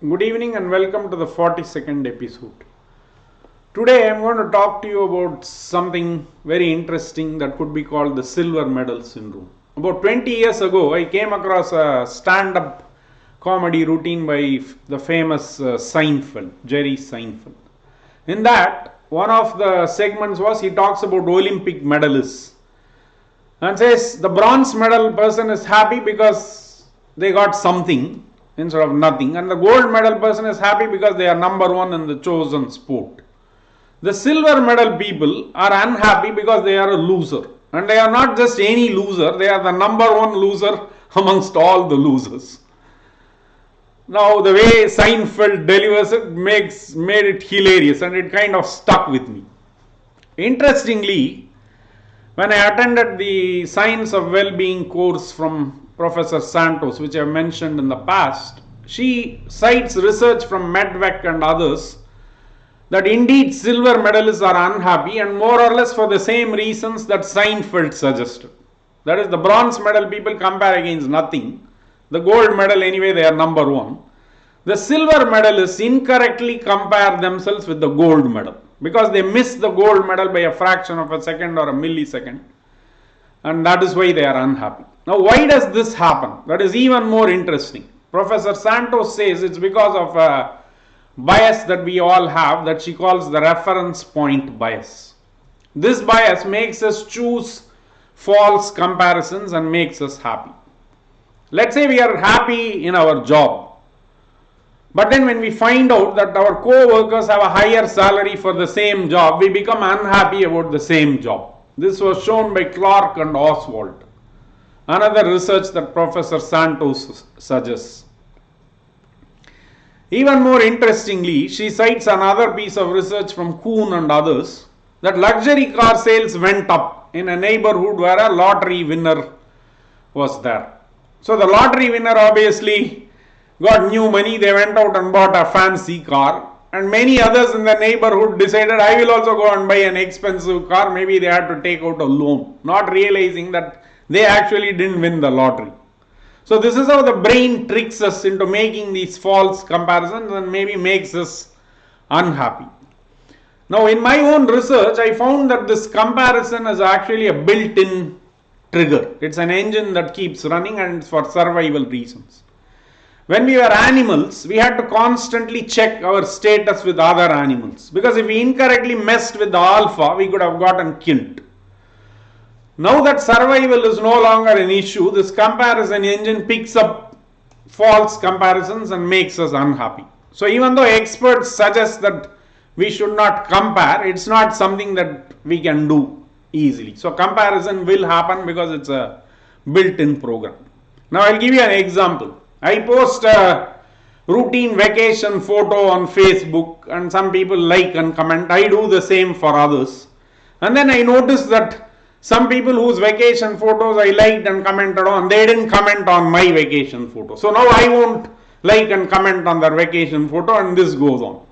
Good evening and welcome to the 42nd episode. Today I am going to talk to you about something very interesting that could be called the silver medal syndrome. About 20 years ago, I came across a stand-up comedy routine by the famous Seinfeld, Jerry Seinfeld. In that, one of the segments was he talks about Olympic medalists and says the bronze medal person is happy because they got something instead of nothing, and the gold medal person is happy because they are number one in the chosen sport. The silver medal people are unhappy because they are a loser, and they are not just any loser, they are the number one loser amongst all the losers. Now the way Seinfeld delivers it made it hilarious, and it kind of stuck with me. Interestingly, when I attended the Science of Well-being course from Professor Santos, which I have mentioned in the past, she cites research from Medvec and others that indeed silver medalists are unhappy, and more or less for the same reasons that Seinfeld suggested. That is, the bronze medal people compare against nothing. The gold medal, anyway, they are number one. The silver medalists incorrectly compare themselves with the gold medal because they miss the gold medal by a fraction of a second or a millisecond, and that is why they are unhappy. Now, why does this happen? That is even more interesting. Professor Santos says it's because of a bias that we all have that she calls the reference point bias. This bias makes us choose false comparisons and makes us happy. Let's say we are happy in our job, but then when we find out that our co-workers have a higher salary for the same job, we become unhappy about the same job. This was shown by Clark and Oswald. Another research that Professor Santos suggests. Even more interestingly, she cites another piece of research from Kuhn and others that luxury car sales went up in a neighborhood where a lottery winner was there. So the lottery winner obviously got new money, they went out and bought a fancy car, and many others in the neighborhood decided, I will also go and buy an expensive car. Maybe they had to take out a loan, not realizing that they actually didn't win the lottery. So this is how the brain tricks us into making these false comparisons and maybe makes us unhappy. Now, in my own research, I found that this comparison is actually a built-in trigger. It's an engine that keeps running, and it's for survival reasons. When we were animals, we had to constantly check our status with other animals, because if we incorrectly messed with the alpha, we could have gotten killed. Now that survival is no longer an issue, this comparison engine picks up false comparisons and makes us unhappy. So even though experts suggest that we should not compare, it's not something that we can do easily. So comparison will happen because it's a built-in program. Now I'll give you an example. I post a routine vacation photo on Facebook and some people like and comment. I do the same for others. And then I notice that some people whose vacation photos I liked and commented on, they didn't comment on my vacation photo. So now I won't like and comment on their vacation photo, and this goes on.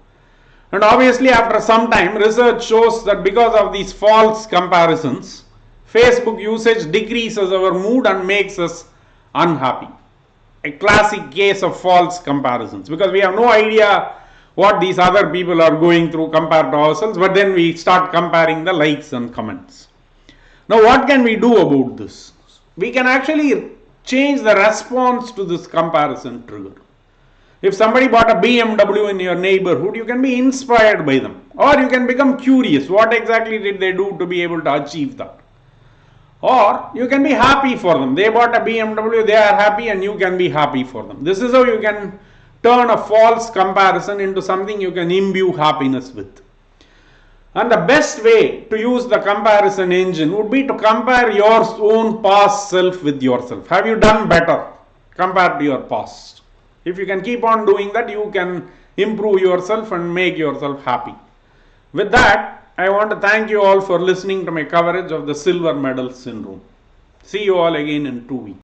And obviously after some time, research shows that because of these false comparisons, Facebook usage decreases our mood and makes us unhappy. A classic case of false comparisons, because we have no idea what these other people are going through compared to ourselves, but then we start comparing the likes and comments. Now what can we do about this? We can actually change the response to this comparison trigger. If somebody bought a BMW in your neighborhood, you can be inspired by them, or you can become curious. What exactly did they do to be able to achieve that? Or you can be happy for them. They bought a BMW, they are happy, and you can be happy for them. This is how you can turn a false comparison into something you can imbue happiness with. And the best way to use the comparison engine would be to compare your own past self with yourself. Have you done better compared to your past? If you can keep on doing that, you can improve yourself and make yourself happy. With that, I want to thank you all for listening to my coverage of the silver medal syndrome. See you all again in 2 weeks.